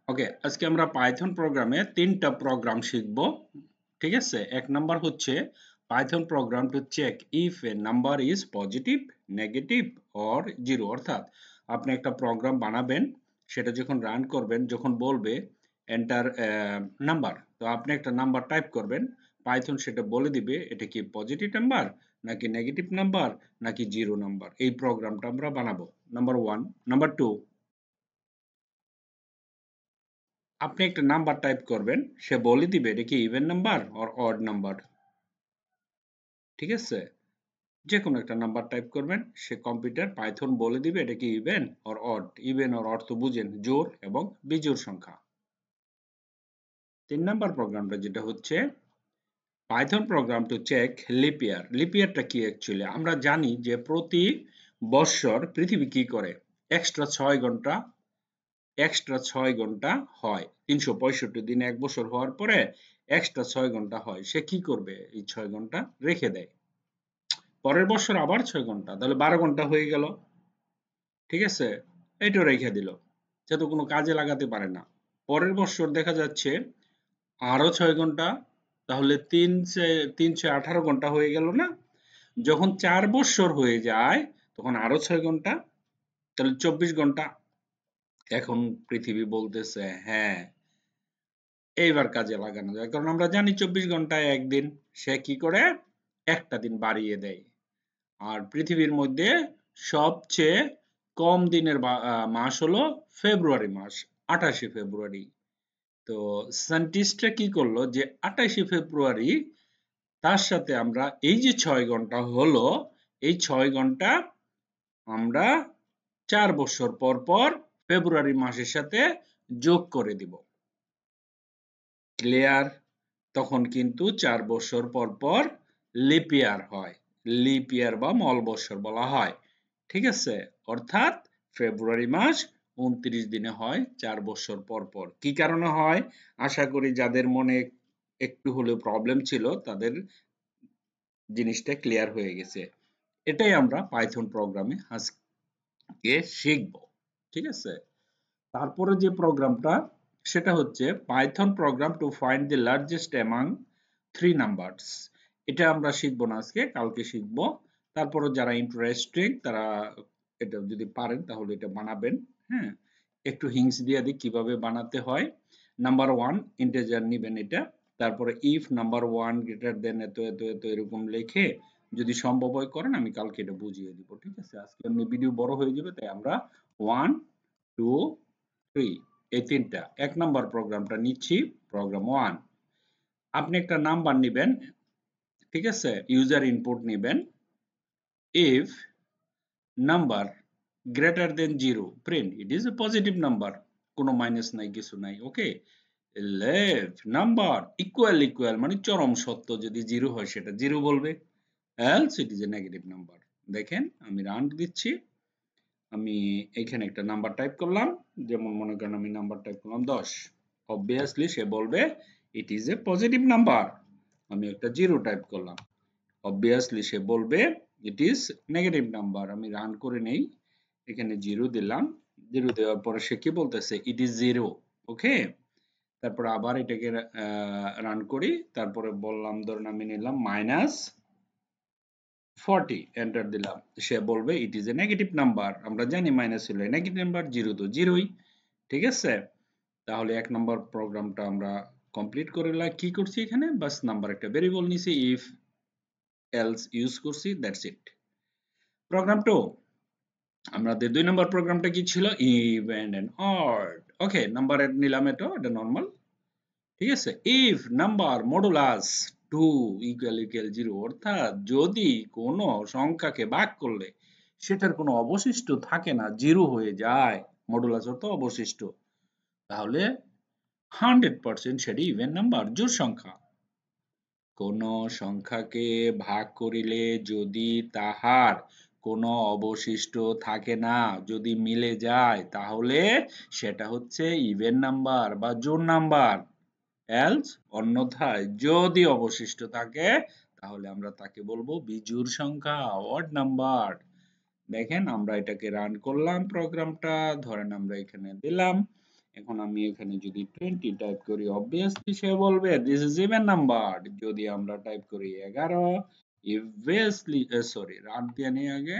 ওকে, আজকে আমরা পাইথন প্রোগ্রামে তিনটা প্রোগ্রাম শিখব। ঠিক আছে, এক নাম্বার হচ্ছে Python program to check if a number is positive, negative or zero. অর্থাৎ আপনি একটা প্রোগ্রাম বানাবেন, সেটা যখন রান করবেন, যখন বলবে এন্টার নাম্বার, তো আপনি একটা নাম্বার টাইপ করবেন, পাইথন সেটা বলে দিবে এটা কি পজিটিভ নাম্বার নাকি নেগেটিভ নাম্বার নাকি জিরো নাম্বার। এই প্রোগ্রামটা আমরা বানাবো, নাম্বার ওয়ান। নাম্বার টু, আপনি একটা নাম্বার টাইপ করবেন, সে বলে দিবে এটা কি even number or odd number. ঠিক আছে, যে কোনো একটা নাম্বার টাইপ করবেন, সে কম্পিউটার পাইথন বলে দিবে এটা কি even or odd. Even or odd তো বুঝেন, জোড় এবং বিজোড় সংখ্যা। তিন নাম্বার প্রোগ্রামটা যেটা হচ্ছে Python program to check leap year. Leap ইয়ারটা কি অ্যাকচুয়ালি আমরা জানি যে প্রতি বৎসর পৃথিবী কি করে, এক্সট্রা 6 ঘন্টা হয়। 365 দিনে এক বছর হওয়ার পরে এক্সট্রা 6 ঘন্টা হয়। সে কি করবে, এই 6 ঘন্টা রেখে দেয়, পরের বছর আবার 6 ঘন্টা, তাহলে 12 ঘন্টা হয়ে গেল। ঠিক আছে, এইটা রেখে দিল, সে তো কোনো কাজে লাগাতে পারে না। পরের বছর দেখা যাচ্ছে আরো 6 ঘন্টা, তাহলে 318 ঘন্টা হয়ে গেল না। যখন 4 বছর হয়ে যায় তখন আরো 6 ঘন্টা, তাহলে 24 ঘন্টা। এখন পৃথিবী বলতেছে হ্যাঁ, এইবার কাজে লাগানো যায়, কারণ আমরা জানি 24 ঘন্টায় একদিন। সে কি করে, একটা দিন বাড়িয়ে দেয়। আর পৃথিবীর মধ্যে সবচেয়ে কম দিনের মাস হলো ফেব্রুয়ারি মাস, 28শে ফেব্রুয়ারি। তো সায়েন্টিস্টরা কি করলো যে 28শে ফেব্রুয়ারি তার সাথে আমরা এই যে 6 ঘন্টা হলো, এই 6 ঘন্টা আমরা 4 বছর পর পর ফেব্রুয়ারি মাসের সাথে যোগ করে দিব। ক্লিয়ার? তখন কিন্তু 4 বছর পর পর লিপ ইয়ার হয়, লিপ ইয়ার বা মল বৎসর বলা হয়। ঠিক আছে, অর্থাৎ ফেব্রুয়ারি মাস 29 দিনে হয় 4 বছর পর পর। কি কারণে হয়, আশা করি যাদের মনে একটু হলেও প্রবলেম ছিল তাদের জিনিসটা ক্লিয়ার হয়ে গেছে। এটাই আমরা পাইথন প্রোগ্রামে আজকে শিখব। ঠিক আছে, তারপরে যে প্রোগ্রামটা সেটা হচ্ছে Python program to find the largest among 3 numbers. এটা আমরা শিখবো না আজকে, কালকে শিখবো। তারপরে যারা ইন্টারেস্টেড তারা এটা যদি পারেন তাহলে এটা বানাবেন। হ্যাঁ, একটু হিংস দিয়ে দিই কিভাবে বানাতে হয়। নাম্বার ওয়ান, ইন্টিজার নিবেন এটা, তারপরে if number one greater than এত এত এত এরকম লিখে যদি সম্ভব হয় করেন, আমি কালকে এটা বুঝিয়ে দিব। ঠিক আছে, আজকে এমনি ভিডিও বড় হয়ে যাবে, তাই আমরা 1 2 3 এই তিনটা, এক নাম্বার প্রোগ্রামটা নিচ্ছি, প্রোগ্রাম 1। আপনি একটা নাম্বার নিবেন, ঠিক আছে, ইউজার ইনপুট নিবেন। If number greater than 0 print it is a positive number, কোনো মাইনাস নাই, কিছু নাই। ওকে, লেফট নাম্বার ইকুয়াল ইকুয়াল মানে চরম সত্য, যদি 0 হয় সেটা 0 বলবে, else it is a negative number. দেখেন আমি রান দিচ্ছি, আমি এখানে একটা নাম্বার টাইপ করলাম, যেমন মনে করেন আমি নাম্বার টাইপ করলাম 10, অবভিয়াসলি সে বলবে it is a positive number. আমি একটা 0 টাইপ করলাম, অবভিয়াসলি সে বলবে ইট ইজ নেগেটিভ নাম্বার। আমি রান করে নেই, এখানে 0 দিলাম, 0 দেওয়ার পরে সে কি বলতেছে ইট ইজ 0। ওকে, তারপর আবার এটাকে রান করি, তারপরে বললাম ধরুন আমি নিলাম -40, এন্টার দিলাম, সে বলবে it is a negative number. আমরা জানি মাইনাস হলে নেগেটিভ নাম্বার, 0 তো 0ই। ঠিক আছে, তাহলে এক নম্বর প্রোগ্রামটা আমরা কমপ্লিট করে কি করছি, এখানে বাস নাম্বার একটা ভেরিয়েবল নিছি, ইফ এলস ইউজ করছি, দ্যাটস ইট। প্রোগ্রাম 2, আমাদের 2 নম্বর প্রোগ্রামটা কি ছিল, even and odd. Okay, number নিলাম, এটা নরমাল। ঠিক আছে, if number modulus 2 equal equal 0, অর্থাৎ যদি কোনো সংখ্যাকে ভাগ করলে সেটার কোনো অবশিষ্ট থাকে না, 0 হয়ে যায়, মডুলাস অর্থ অবশিষ্ট, তাহলে 100% সেটি ইভেন নাম্বার, জোড় সংখ্যা। কোন সংখ্যাকে ভাগ করিলে যদি তাহার কোনো অবশিষ্ট থাকে না, যদি মিলে যায়, তাহলে সেটা হচ্ছে ইভেন নাম্বার বা জোড় নাম্বার। এলস অন্যথায় যদি অবশিষ্ট থাকে তাহলে আমরা তাকে বলবো বিজোড় সংখ্যা, অড নাম্বার। দেখেন আমরা এটাকে রান করলাম প্রোগ্রামটা, ধরেন আমরা এখানে দিলাম এখন আমি এখানে যদি 20 টাইপ করি obviously সে বলবে this is even number। যদি আমরা টাইপ করি 11 obviously সরি রান দিয়ে নিয়ে আগে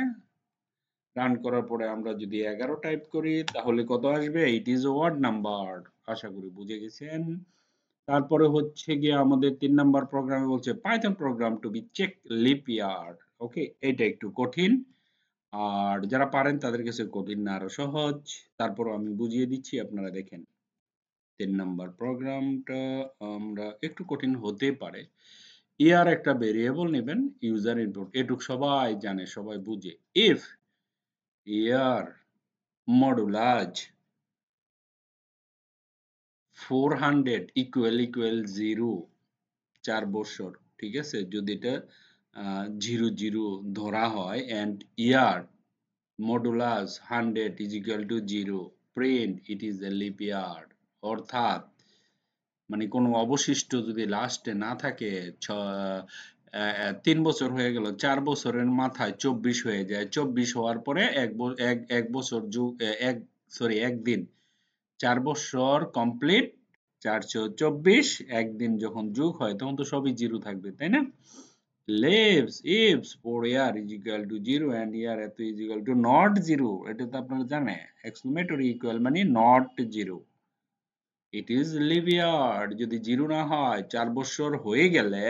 রান করার পরে আমরা যদি 11 টাইপ করি তাহলে কত আসবে? it is a odd number। আশা করি বুঝে গেছেন। তারপরে হচ্ছে গিয়ে আমাদের 3 নাম্বার প্রোগ্রামে বলছে Python program to be check leap year. Okay, এটা একটু কঠিন, আর যারা পারেন তাদের কাছে কঠিন না, আরো সহজ। তারপরও আমি বুঝিয়ে দিচ্ছি, আপনারা দেখেন। 3 নাম্বার প্রোগ্রামটা আমরা একটু কঠিন হতে পারে। ইয়ার একটা ভেরিয়েবল নেবেন, ইউজার ইনপুট, এটুক সবাই জানে, সবাই বুঝে। ইফ ইয়ার মডুলাস 400 ইকুয়াল 0, 4 বছর, ঠিক আছে, যদি এটা 0 ধরা হয় and year modulus 100 is equal to 0, print it is a leap year। অর্থাৎ মানে কোনো অবশিষ্ট যদি লাস্টে না থাকে, 3 বছর হয়ে গেল, 4 বছরের মাথায় 24 হয়ে যায়, 24 হওয়ার পরে এক বছর যোগ একদিন, 4 বছর কমপ্লিট, 424, একদিন যখন যোগ হয় তখন তো সবই জিরো থাকবে, তাই না? lives if for year is equal to 0 and year এত is equal to not 0, এটা তো আপনারা জানেন, exclamatory equal মানে not 0, it is live year। যদি 0 না হয়, 4 বছর হয়ে গেলে,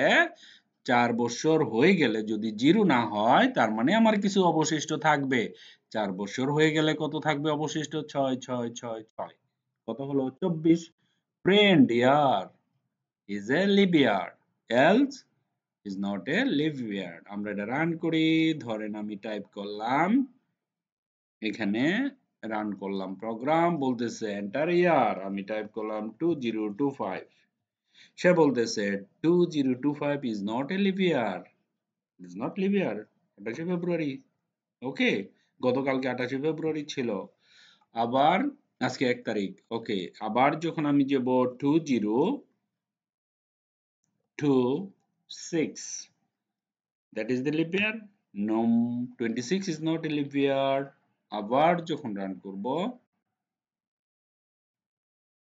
4 বছর হয়ে গেলে যদি 0 না হয়, তার মানে আমার কিছু অবশিষ্ট থাকবে। 4 বছর হয়ে গেলে কত থাকবে অবশিষ্ট? 6 6 6 6, কত হলো? 24। print year is a live year, else is not a live year। আমরা এটা রান করি, ধরেন আমি টাইপ করলাম, এখানে রান করলাম প্রোগ্রাম, বলতেছে এন্টার ইয়ার, আমি টাইপ করলাম 2025, সে বলতেছে 2025 is not a live year, it is not live year, 28 ফেব্রুয়ারি। ওকে, গতকালকে 28 ফেব্রুয়ারি ছিল, আবার আজকে 1 তারিখ। ওকে, আবার যখন আমি যাব 2026, that is the leap year, no, 26 is not a leap year। আবার যখন রান করব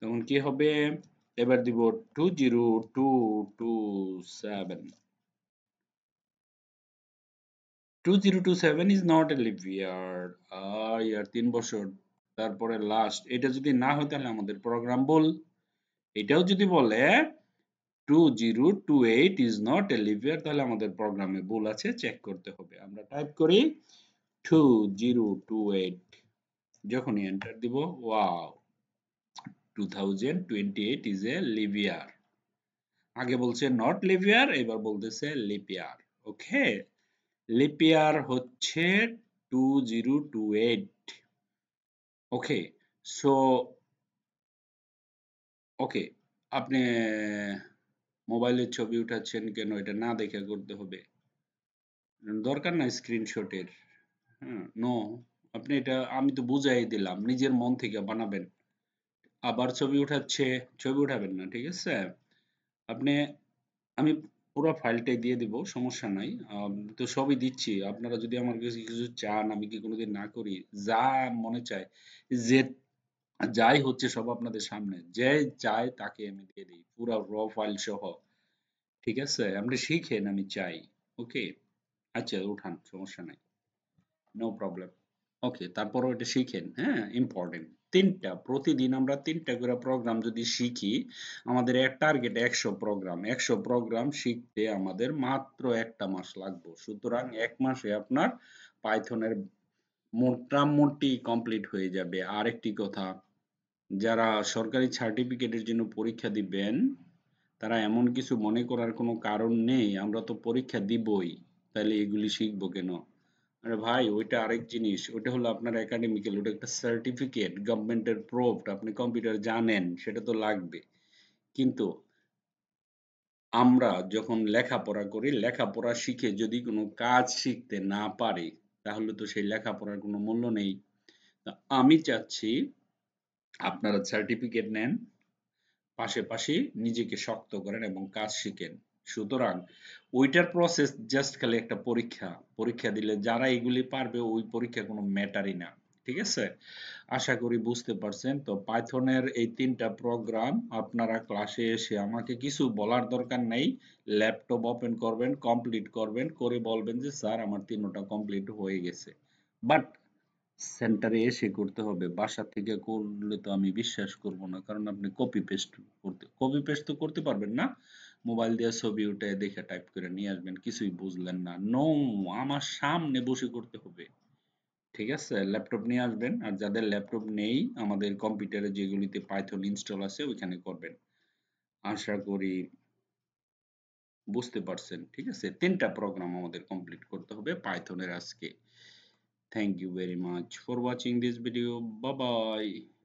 তখন কি হবে? এবার দিব 20227, 2027 is not a leap year, ইয়ার 3 বছর, তারপরে লাস্ট, এটা যদি না হয় তাহলে আমাদের প্রোগ্রাম ভুল। এটাও যদি বলে 2028 is not a leap year, তাহলে আমাদের প্রোগ্রামে ভুল আছে, চেক করতে হবে। আমরা টাইপ করি 2028, যখনই এন্টার দিব, wow, 2028 is a leap year। আগে বলছে নট লিপ ইয়ার, এবার বলতেছে লিপ ইয়ার। ওকে, লিপ ইয়ার হচ্ছে 2028। ওকে, সো ওকে, আপনি মোবাইলের ছবি উঠাচ্ছেন কেন? এটা না দেখে করতে হবে, দরকার নাই স্ক্রিনশটের। হ্যাঁ, নো, আপনি এটা, আমি তো বুঝাই দিলাম, নিজের মন থেকে বানাবেন। আবার ছবি উঠাচ্ছে, ছবি উঠাবেন না, ঠিক আছে? আপনি, আমি পুরো ফাইলটাই দিয়ে দিব, সমস্যা নাই। তো সবই দিচ্ছি, আপনারা যদি আমার কাছে কিছু চান, আমি কি কোনোদিন না করি? যা মনে চায়, যে যাই হচ্ছে সব আপনাদের সামনে, যে চায় তাকে আমি দিয়ে দিই, পুরো র ফাইল সহ, ঠিক আছে? আপনি শিখেন, আমি চাই। ওকে, আচ্ছা উঠান, সমস্যা নাই, নো প্রবলেম। ওকে, তারপরও এটা শিখেন, হ্যাঁ, ইম্পর্টেন্ট। 3টা, প্রতিদিন আমরা 3টা করে প্রোগ্রাম যদি শিখি, আমাদের এক টার্গেট 100 প্রোগ্রাম, 100 প্রোগ্রাম শিখতে আমাদের মাত্র 1টা মাস লাগবে। সুতরাং 1 মাসে আপনার পাইথনের মোটামুটি কমপ্লিট হয়ে যাবে। আরেকটি কথা, যারা সরকারি সার্টিফিকেটের জন্য পরীক্ষা দিবেন, তারা এমন কিছু মনে করার কোনো কারণ নেই, আমরা তো পরীক্ষা দিবই, তাহলে এগুলি শিখবো কেন? আরে ভাই, ওইটা আরেক জিনিস, ওটা হলো আপনার একাডেমিক্যাল, ওটা একটা সার্টিফিকেট, গভর্নমেন্টের প্রুফড, আপনি কম্পিউটার জানেন, সেটা তো লাগবে। কিন্তু আমরা যখন লেখাপড়া করি, লেখাপড়া শিখে যদি কোনো কাজ শিখতে না পারি, তাহলে তো সেই লেখাপড়ার কোনো মূল্য নেই। তা আমি চাচ্ছি আপনারা সার্টিফিকেট নেন, পাশাপাশি নিজেকে শক্ত করেন এবং কাজ শিখেন। সুতরাং ওইটার প্রসেস জাস্ট খালি একটা পরীক্ষা, পরীক্ষা দিলে যারা এগুলি পারবে, ওই পরীক্ষা কোনো ম্যাটারই না। ঠিক আছে? আশা করি বুঝতে পারছেন। তো পাইথনের এই ৩ টা প্রোগ্রাম আপনারা ক্লাসে এসে আমাকে কিছু বলার দরকার নেই। ল্যাপটপ ওপেন করবেন, কমপ্লিট করবেন, করে বলবেন যে স্যার আমার ৩ টা কমপ্লিট হয়ে গেছে। বাট সেন্টারে এসে করতে হবে। বাসা থেকে করলে তো আমি বিশ্বাস করব না। কারণ আপনি কপি পেস্ট তো করতে পারবেন না। মোবাইল দিয়ে ছবি উঠে দেখে টাইপ করে নিয়ে আসবেন। কিছুই বুঝলেন না। নো, আমার সামনে বসে করতে হবে। ঠিক আছে? ল্যাপটপ নিয়ে আসবেন। আর যাদের ল্যাপটপ নেই আমাদের কম্পিউটারে যেগুলিতে পাইথন ইনস্টল আছে ওইখানে করবেন। আশা করি বুঝতে পারছেন। ঠিক আছে? ৩ টা প্রোগ্রাম আমাদের কমপ্লিট করতে হবে পাইথনের আজকে। Thank you very much for watching this video. Bye bye.